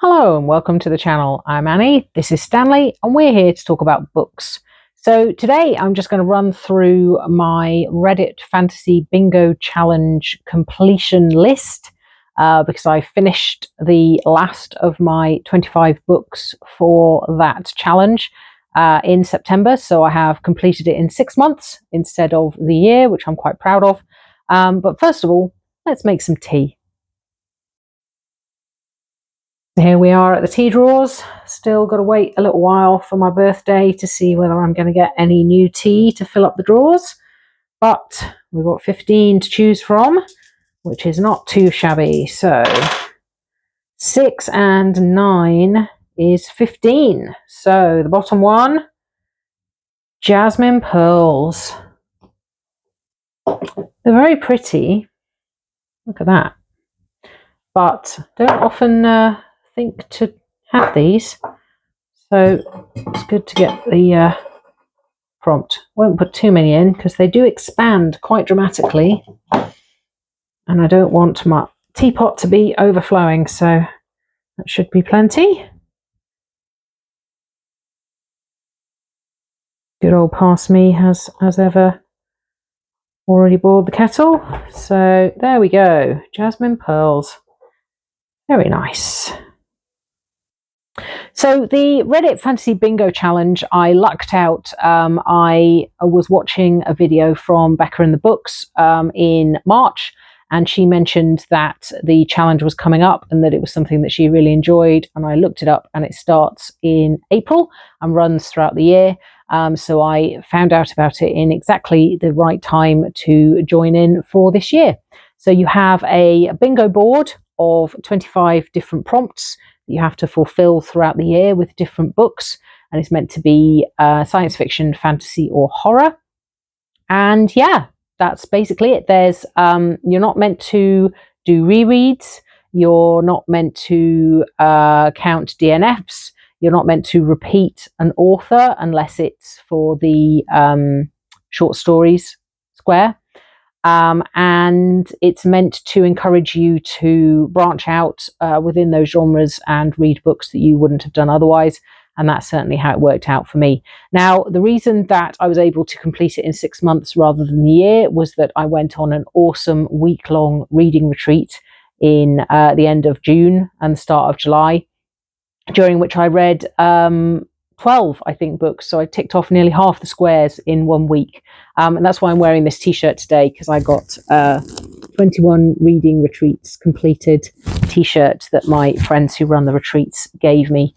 Hello and welcome to the channel. I'm Annie, this is Stanley, and we're here to talk about books. So today I'm just going to run through my Reddit Fantasy Bingo Challenge completion list because I finished the last of my 25 books for that challenge in September. So I have completed it in 6 months instead of the year, which I'm quite proud of. But first of all, let's make some tea. Here we are at the tea drawers. Still got to wait a little while for my birthday to see whether I'm going to get any new tea to fill up the drawers. But we've got 15 to choose from, which is not too shabby. So 6 and 9 is 15. So the bottom one, Jasmine Pearls. They're very pretty. Look at that. But don't often think to have these, so it's good to get the prompt. Won't put too many in because they do expand quite dramatically, and I don't want my teapot to be overflowing, so that should be plenty. Good old past me has, as ever, already boiled the kettle. So there we go, Jasmine Pearls. Very nice. So the Reddit Fantasy Bingo Challenge, I lucked out. I was watching a video from Becca in the Books in March, and she mentioned that the challenge was coming up and that it was something that she really enjoyed. And I looked it up, and it starts in April and runs throughout the year. So I found out about it in exactly the right time to join in for this year. So you have a bingo board of 25 different prompts you have to fulfill throughout the year with different books, and it's meant to be science fiction, fantasy, or horror. And yeah, that's basically it. There's you're not meant to do rereads, you're not meant to count DNFs, you're not meant to repeat an author unless it's for the short stories square. And it's meant to encourage you to branch out within those genres and read books that you wouldn't have done otherwise. And that's certainly how it worked out for me. Now, the reason that I was able to complete it in 6 months rather than the year was that I went on an awesome week-long reading retreat in the end of June and the start of July, during which I read 12, I think, books. So I ticked off nearly half the squares in 1 week. And that's why I'm wearing this t-shirt today, because I got 21 reading retreats completed t-shirt that my friends who run the retreats gave me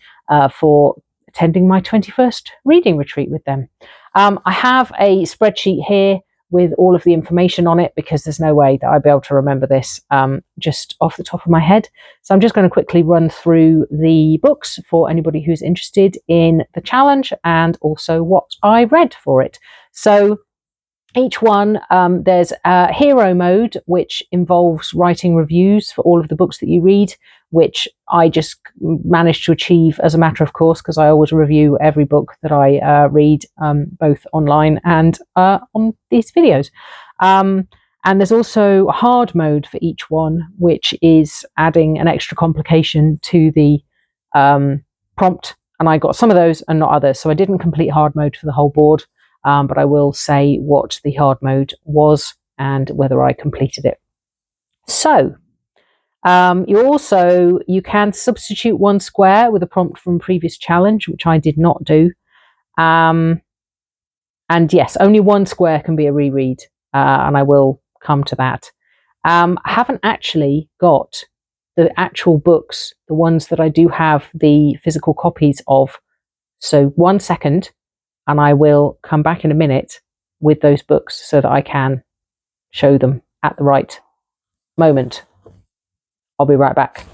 for attending my 21st reading retreat with them. I have a spreadsheet here with all of the information on it because there's no way that I'd be able to remember this just off the top of my head. So I'm just going to quickly run through the books for anybody who's interested in the challenge and also what I read for it. So each one, there's a hero mode, which involves writing reviews for all of the books that you read, which I just managed to achieve as a matter of course, because I always review every book that I read, both online and on these videos. And there's also a hard mode for each one, which is adding an extra complication to the prompt. And I got some of those and not others. So I didn't complete hard mode for the whole board. But I will say what the hard mode was and whether I completed it. So you can substitute one square with a prompt from previous challenge, which I did not do. And yes, only one square can be a reread, and I will come to that. I haven't actually got the actual books, the ones that I do have the physical copies of. So 1 second. And I will come back in a minute with those books so that I can show them at the right moment. I'll be right back.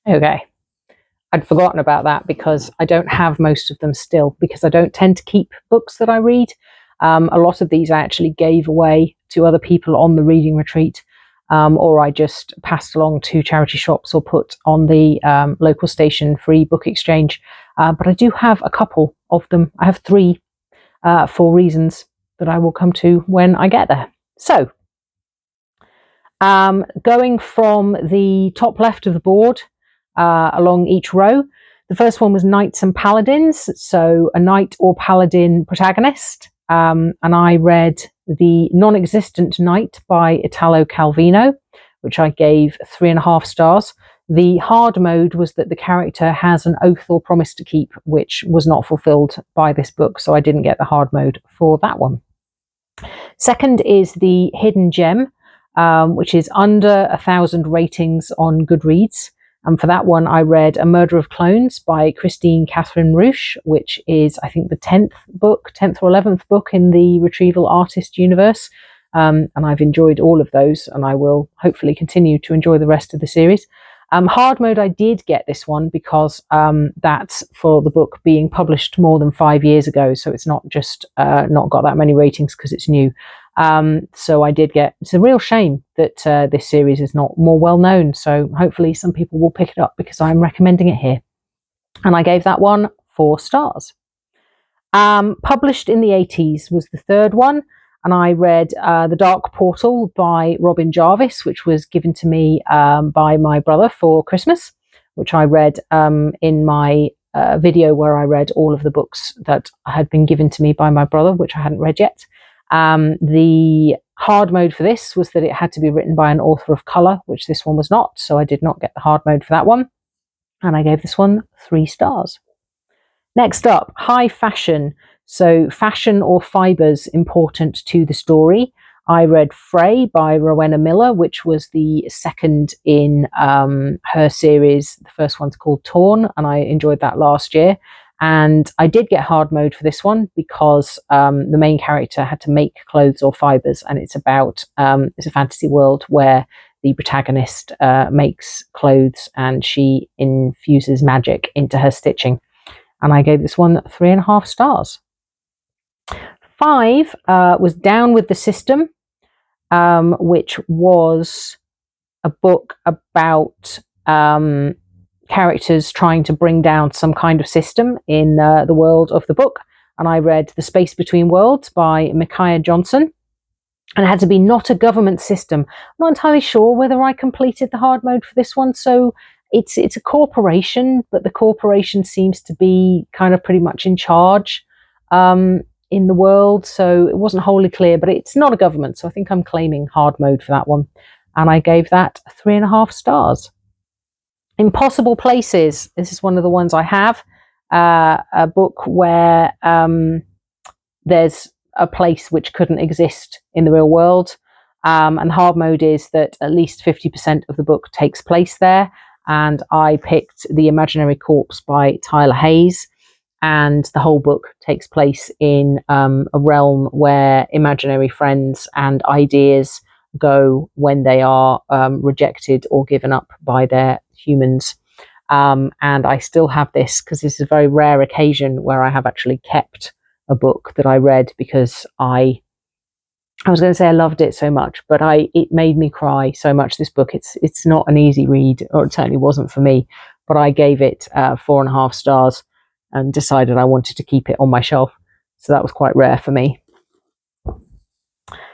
Okay, I'd forgotten about that because I don't have most of them still, because I don't tend to keep books that I read. A lot of these I actually gave away to other people on the reading retreat, or I just passed along to charity shops or put on the local station free book exchange. But I do have a couple of them. I have 3 for reasons that I will come to when I get there. So, going from the top left of the board along each row, the first one was Knights and Paladins, so a knight or paladin protagonist, and I read The Non-Existent Knight by Italo Calvino, which I gave 3.5 stars. The hard mode was that the character has an oath or promise to keep, which was not fulfilled by this book, so I didn't get the hard mode for that one. Second is The Hidden Gem, which is under 1,000 ratings on Goodreads. And for that one, I read A Murder of Clones by Christine Catherine Ruche, which is, I think, the 10th or 11th book in the Retrieval Artist universe. And I've enjoyed all of those, and I will hopefully continue to enjoy the rest of the series. Hard mode, I did get this one because that's for the book being published more than 5 years ago. So it's not just not got that many ratings because it's new. So I did get, it's a real shame that this series is not more well known. So hopefully some people will pick it up because I'm recommending it here. And I gave that one 4 stars. Published in the 80s was the third one. And I read The Dark Portal by Robin Jarvis, which was given to me by my brother for Christmas, which I read in my video where I read all of the books that had been given to me by my brother, which I hadn't read yet. The hard mode for this was that it had to be written by an author of colour, which this one was not, so I did not get the hard mode for that one. And I gave this one 3 stars. Next up, high fashion. So fashion or fibres important to the story. I read Frey by Rowena Miller, which was the second in her series. The first one's called Torn, and I enjoyed that last year. And I did get hard mode for this one because the main character had to make clothes or fibres, and it's about, it's a fantasy world where the protagonist makes clothes and she infuses magic into her stitching. And I gave this one 3.5 stars. 5 was Down with the System, which was a book about characters trying to bring down some kind of system in the world of the book. And I read The Space Between Worlds by Micaiah Johnson. And it had to be not a government system. I'm not entirely sure whether I completed the hard mode for this one. So it's a corporation, but the corporation seems to be kind of pretty much in charge in the world. So it wasn't wholly clear, but it's not a government. So I think I'm claiming hard mode for that one. And I gave that 3.5 stars. Impossible Places. This is one of the ones I have. A book where there's a place which couldn't exist in the real world. And hard mode is that at least 50% of the book takes place there. And I picked The Imaginary Corpse by Tyler Hayes. And the whole book takes place in a realm where imaginary friends and ideas go when they are rejected or given up by their humans. And I still have this because this is a very rare occasion where I have actually kept a book that I read because I was going to say I loved it so much, but it made me cry so much, this book. It's not an easy read, or it certainly wasn't for me, but I gave it 4.5 stars and decided I wanted to keep it on my shelf. So that was quite rare for me.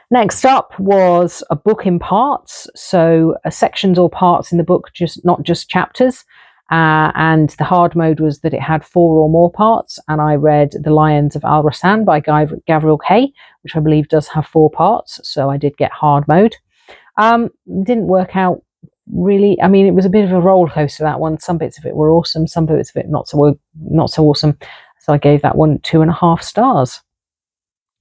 Next up was a book in parts. So sections or parts in the book, not just chapters. And the hard mode was that it had 4 or more parts. And I read The Lions of Al Rassan by Gabriel Kay, which I believe does have 4 parts. So I did get hard mode. Didn't work out really. I mean, it was a bit of a roller coaster, that one. Some bits of it were awesome, some bits of it not so awesome. So I gave that one 2.5 stars.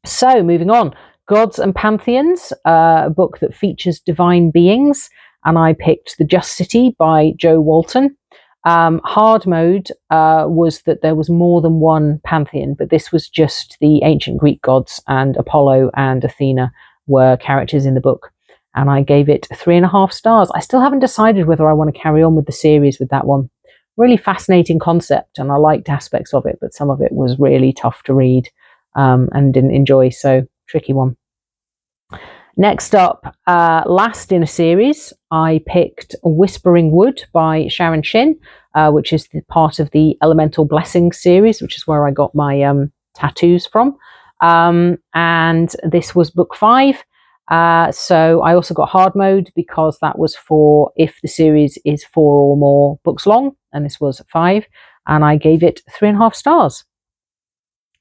So moving on, Gods and Pantheons, a book that features divine beings, and I picked The Just City by Joe Walton. Hard mode was that there was more than one pantheon, but this was just the ancient Greek gods, and Apollo and Athena were characters in the book. And I gave it 3.5 stars. I still haven't decided whether I want to carry on with the series with that one. Really fascinating concept, and I liked aspects of it, but some of it was really tough to read. and didn't enjoy. So tricky one. Next up, last in a series, I picked Whispering Wood by Sharon Shin, which is part of the Elemental Blessings series, which is where I got my tattoos from. And this was book 5. So I also got hard mode because that was for if the series is 4 or more books long, and this was 5, and I gave it 3.5 stars.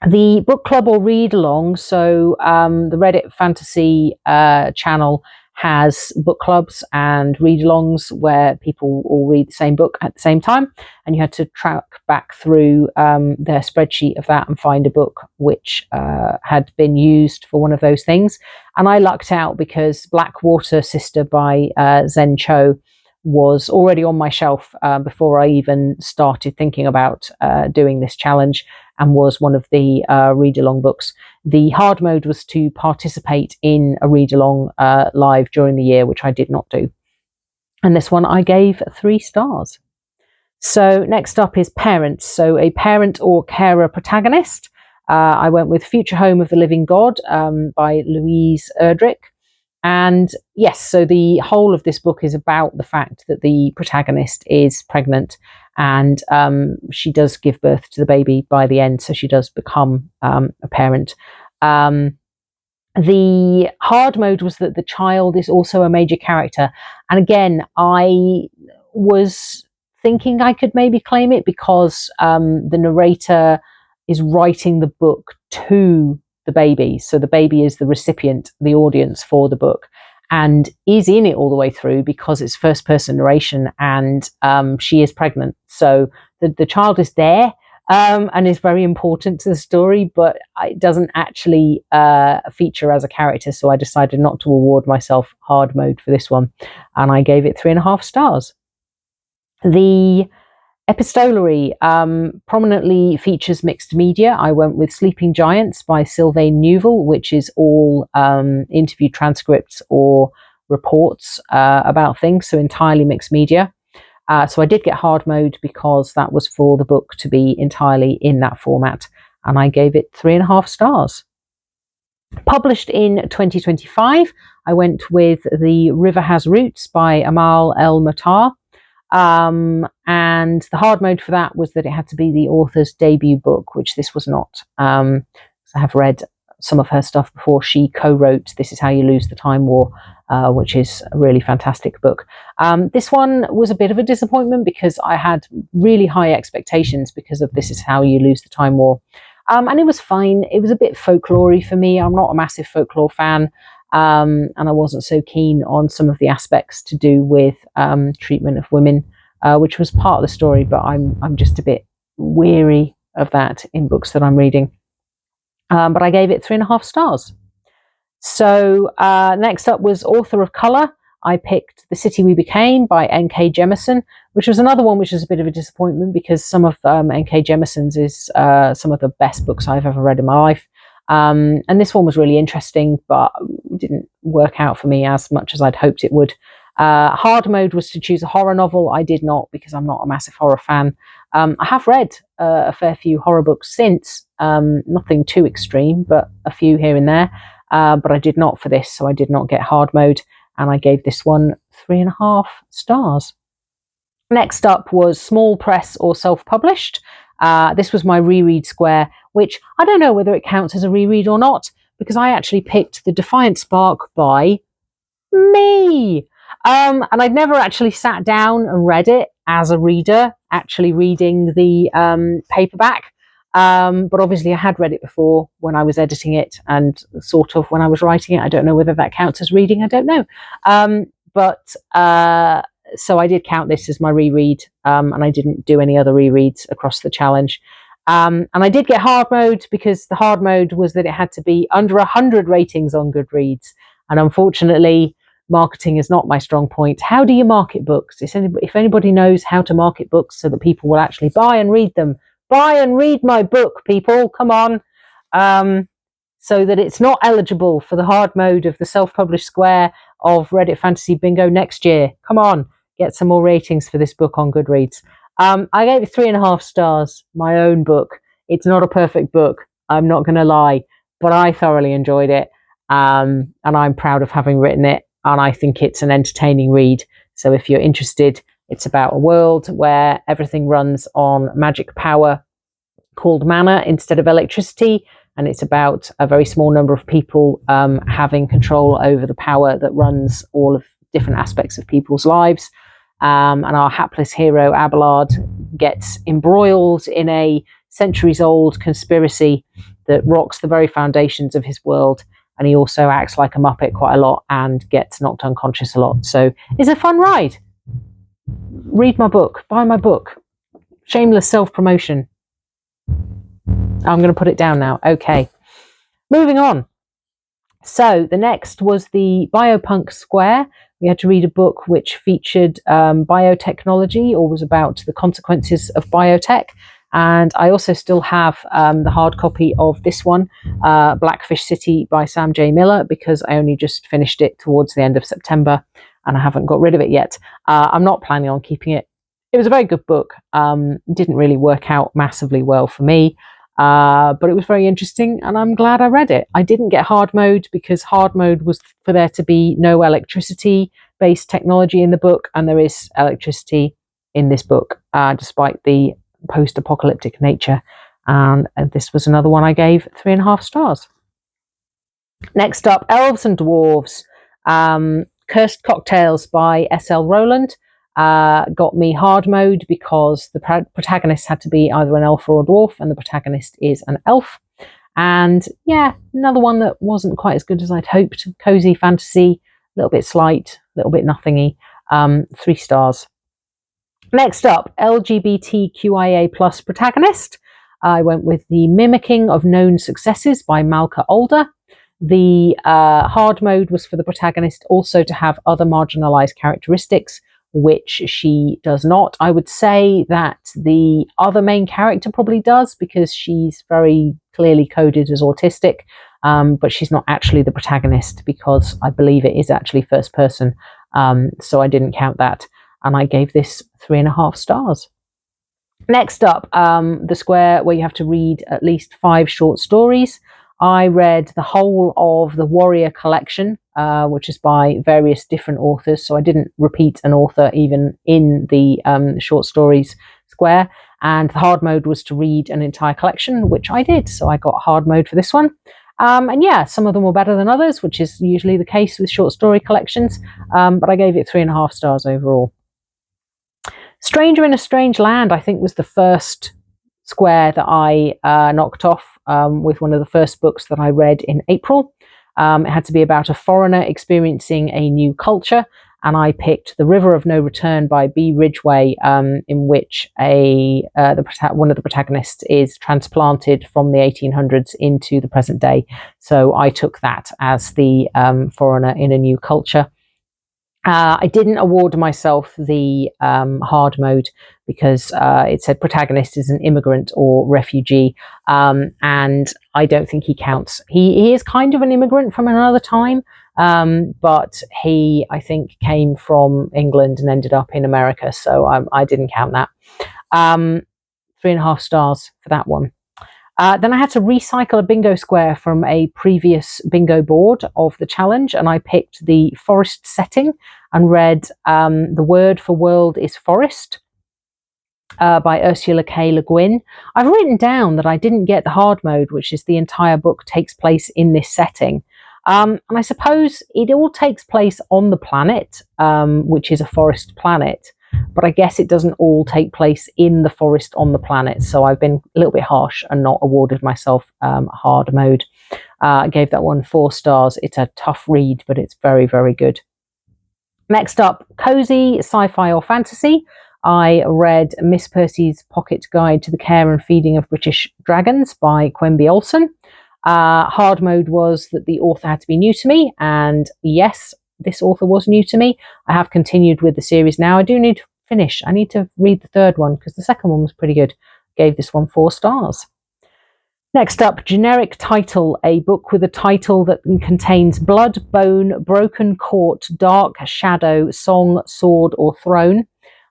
The book club or read along, so the Reddit Fantasy channel has book clubs and read alongs where people all read the same book at the same time, and you had to track back through their spreadsheet of that and find a book which had been used for one of those things. And I lucked out because Blackwater Sister by Zen Cho was already on my shelf before I even started thinking about doing this challenge, and was one of the read-along books. The hard mode was to participate in a read-along live during the year, which I did not do. And this one I gave 3 stars. So next up is Parents. So a parent or carer protagonist. I went with Future Home of the Living God by Louise Erdrich. And yes, so the whole of this book is about the fact that the protagonist is pregnant, and she does give birth to the baby by the end, so she does become a parent. The hard mode was that the child is also a major character, and again, I was thinking I could maybe claim it because the narrator is writing the book to the baby, so the baby is the recipient, the audience for the book, and is in it all the way through because it's first person narration, and she is pregnant, so the child is there and is very important to the story, but it doesn't actually feature as a character, so I decided not to award myself hard mode for this one, and I gave it 3.5 stars. The epistolary prominently features mixed media. I went with Sleeping Giants by Sylvain Neuvel, which is all interview transcripts or reports about things, so entirely mixed media. So I did get hard mode because that was for the book to be entirely in that format, and I gave it 3.5 stars. Published in 2025, I went with The River Has Roots by Amal El-Matar. And the hard mode for that was that it had to be the author's debut book, which this was not. I have read some of her stuff before. She co-wrote This Is How You Lose the Time War, which is a really fantastic book. This one was a bit of a disappointment because I had really high expectations because of This Is How You Lose the Time War. And it was fine. It was a bit folklore-y for me. I'm not a massive folklore fan. And I wasn't so keen on some of the aspects to do with treatment of women, which was part of the story, but I'm just a bit weary of that in books that I'm reading. But I gave it 3.5 stars. So next up was Author of Colour. I picked The City We Became by N.K. Jemisin, which was another one which was a bit of a disappointment because some of N.K. Jemison's is some of the best books I've ever read in my life. And this one was really interesting, but didn't work out for me as much as I'd hoped it would. Hard mode was to choose a horror novel. I did not, because I'm not a massive horror fan. I have read a fair few horror books since, nothing too extreme, but a few here and there. But I did not for this, so I did not get hard mode, and I gave this one 3.5 stars. Next up was small press or self-published. This was my reread square, which I don't know whether it counts as a reread or not, because I actually picked The Defiant Spark by me. And I'd never actually sat down and read it as a reader, actually reading the paperback. But obviously I had read it before when I was editing it and sort of when I was writing it. I don't know whether that counts as reading. I don't know. So I did count this as my reread, and I didn't do any other rereads across the challenge. And I did get hard mode because the hard mode was that it had to be under 100 ratings on Goodreads. And unfortunately, marketing is not my strong point. How do you market books? If anybody knows how to market books so that people will actually buy and read them, buy and read my book, people, come on. So that it's not eligible for the hard mode of the self-published square of Reddit Fantasy Bingo next year. Come on, get some more ratings for this book on Goodreads. I gave it 3.5 stars, my own book. It's not a perfect book. I'm not going to lie, but I thoroughly enjoyed it. And I'm proud of having written it. And I think it's an entertaining read. So if you're interested, it's about a world where everything runs on magic power called mana instead of electricity. And it's about a very small number of people having control over the power that runs all of different aspects of people's lives. And our hapless hero, Abelard, gets embroiled in a centuries-old conspiracy that rocks the very foundations of his world. And he also acts like a Muppet quite a lot and gets knocked unconscious a lot. So it's a fun ride. Read my book. Buy my book. Shameless self-promotion. I'm going to put it down now. Okay. Moving on. So the next was the Biopunk Square. We had to read a book which featured biotechnology, or was about the consequences of biotech. And I also still have the hard copy of this one, Blackfish City by Sam J. Miller, because I only just finished it towards the end of September and I haven't got rid of it yet. I'm not planning on keeping it. It was a very good book. Didn't really work out massively well for me, but it was very interesting and I'm glad I read it. I didn't get hard mode because hard mode was for there to be no electricity based technology in the book, and there is electricity in this book, despite the post-apocalyptic nature. And this was another one I gave 3.5 stars. Next up, Elves and Dwarves. Cursed Cocktails by S.L. Rowland. Got me hard mode because the protagonist had to be either an elf or a dwarf, and the protagonist is an elf. And yeah, another one that wasn't quite as good as I'd hoped. Cozy fantasy, a little bit slight, a little bit nothingy. 3 stars. Next up, LGBTQIA plus protagonist. I went with The Mimicking of Known Successes by Malka Alder. The hard mode was for the protagonist also to have other marginalized characteristics, which she does not. I would say that the other main character probably does, because she's very clearly coded as autistic, but she's not actually the protagonist, because I believe it is actually first person. So I didn't count that. And I gave this 3.5 stars. Next up, the square where you have to read at least 5 short stories. I read the whole of the Warrior collection, which is by various different authors. So I didn't repeat an author even in the short stories square. And the hard mode was to read an entire collection, which I did. So I got hard mode for this one. And yeah, some of them were better than others, which is usually the case with short story collections. But I gave it 3.5 stars overall. Stranger in a Strange Land, I think, was the first square that I knocked off with one of the first books that I read in April. It had to be about a foreigner experiencing a new culture, and I picked The River of No Return by B. Ridgway, in which one of the protagonists is transplanted from the 1800s into the present day. So I took that as the foreigner in a new culture. I didn't award myself the hard mode because it said protagonist is an immigrant or refugee, and I don't think he counts. He is kind of an immigrant from another time, but he, I think, came from England and ended up in America, so I didn't count that. 3.5 stars for that one. Then I had to recycle a bingo square from a previous bingo board of the challenge, and I picked the forest setting and read The Word for World is Forest by Ursula K. Le Guin. I've written down that I didn't get the hard mode, which is the entire book takes place in this setting. And I suppose it all takes place on the planet, which is a forest planet. But I guess it doesn't all take place in the forest on the planet. So I've been a little bit harsh and not awarded myself hard mode. I gave that one 4 stars. It's a tough read, but it's very, very good. Next up, cozy sci-fi or fantasy. I read Miss Percy's Pocket Guide to the Care and Feeding of British Dragons by Quenby Olson. Hard mode was that the author had to be new to me. And yes, this author was new to me. I have continued with the series now. I do need to finish. I need to read the third one because the second one was pretty good. Gave this one 4 stars. Next up, generic title, a book with a title that contains blood, bone, broken court, dark shadow, song, sword, or throne.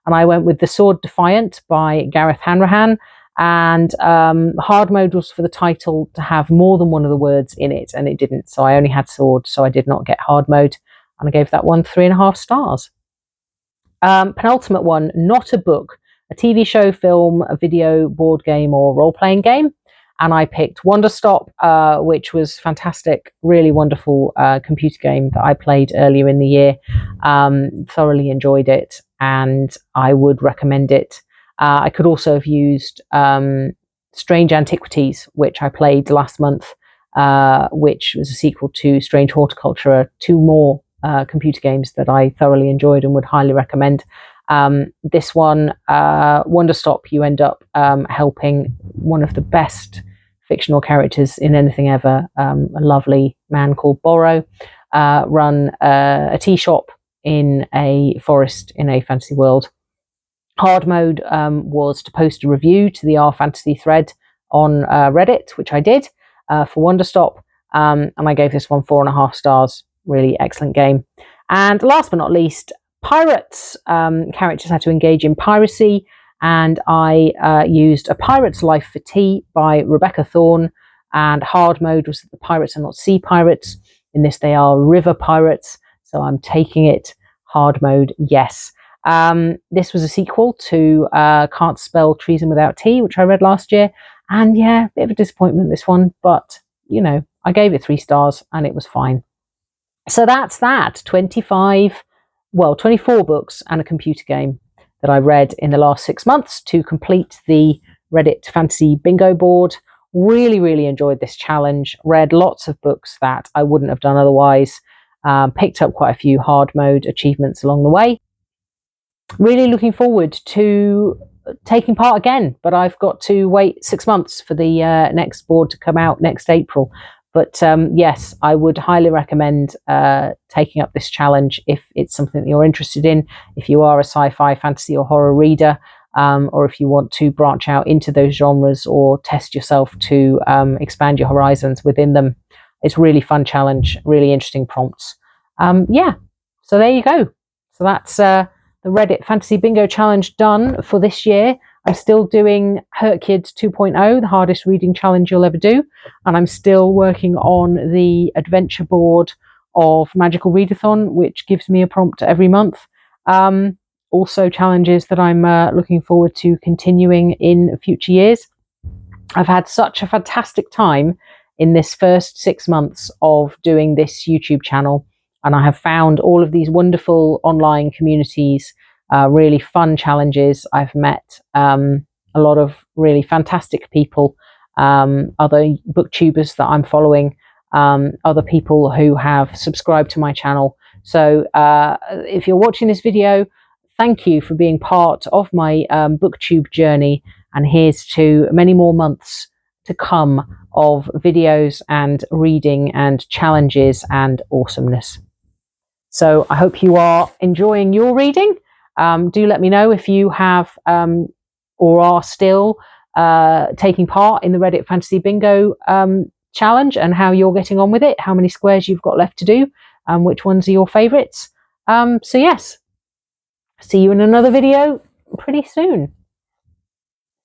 And I went with The Sword Defiant by Gareth Hanrahan. And hard mode was for the title to have more than one of the words in it, and it didn't. So I only had sword, so I did not get hard mode, and I gave that one 3.5 stars. Penultimate one, not a book, a TV show, film, a video, board game, or role-playing game. And I picked Wonderstop, which was fantastic, really wonderful computer game that I played earlier in the year. Thoroughly enjoyed it, and I would recommend it. I could also have used Strange Antiquities, which I played last month, which was a sequel to Strange Horticulture, 2 more computer games that I thoroughly enjoyed and would highly recommend. This one, Wonderstop, you end up helping one of the best fictional characters in anything ever, a lovely man called Borrow, run a tea shop in a forest in a fantasy world. Hard mode was to post a review to the R Fantasy thread on Reddit, which I did for Wonderstop, and I gave this one 4.5 stars. Really excellent game. And last but not least, pirates. Characters had to engage in piracy, and I used A Pirate's Life for Tea by Rebecca Thorne, and hard mode was that the pirates are not sea pirates. In this, they are river pirates, so I'm taking it hard mode, yes. This was a sequel to Can't Spell Treason Without Tea, which I read last year, and yeah, a bit of a disappointment, this one, but, you know, I gave it 3 stars, and it was fine. So that's that, 24 books and a computer game that I read in the last 6 months to complete the Reddit Fantasy Bingo board. Really, really enjoyed this challenge. Read lots of books that I wouldn't have done otherwise. Picked up quite a few hard mode achievements along the way. Really looking forward to taking part again, but I've got to wait 6 months for the next board to come out next April. But yes, I would highly recommend taking up this challenge if it's something that you're interested in, if you are a sci-fi, fantasy or horror reader, or if you want to branch out into those genres or test yourself to expand your horizons within them. It's a really fun challenge, really interesting prompts. Yeah, so there you go. So that's the Reddit Fantasy Bingo Challenge done for this year. I'm still doing Hurt Kids 2.0, the hardest reading challenge you'll ever do. And I'm still working on the adventure board of Magical Readathon, which gives me a prompt every month. Also challenges that I'm looking forward to continuing in future years. I've had such a fantastic time in this first 6 months of doing this YouTube channel. And I have found all of these wonderful online communities, really fun challenges. I've met a lot of really fantastic people, other booktubers that I'm following, other people who have subscribed to my channel. So if you're watching this video, thank you for being part of my booktube journey. And here's to many more months to come of videos and reading and challenges and awesomeness. So I hope you are enjoying your reading. Do let me know if you have or are still taking part in the Reddit Fantasy Bingo challenge and how you're getting on with it, how many squares you've got left to do, which ones are your favourites. So yes, see you in another video pretty soon.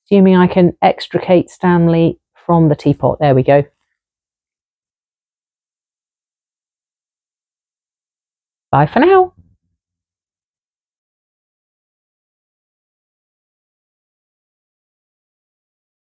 Assuming I can extricate Stanley from the teapot. There we go. Bye for now.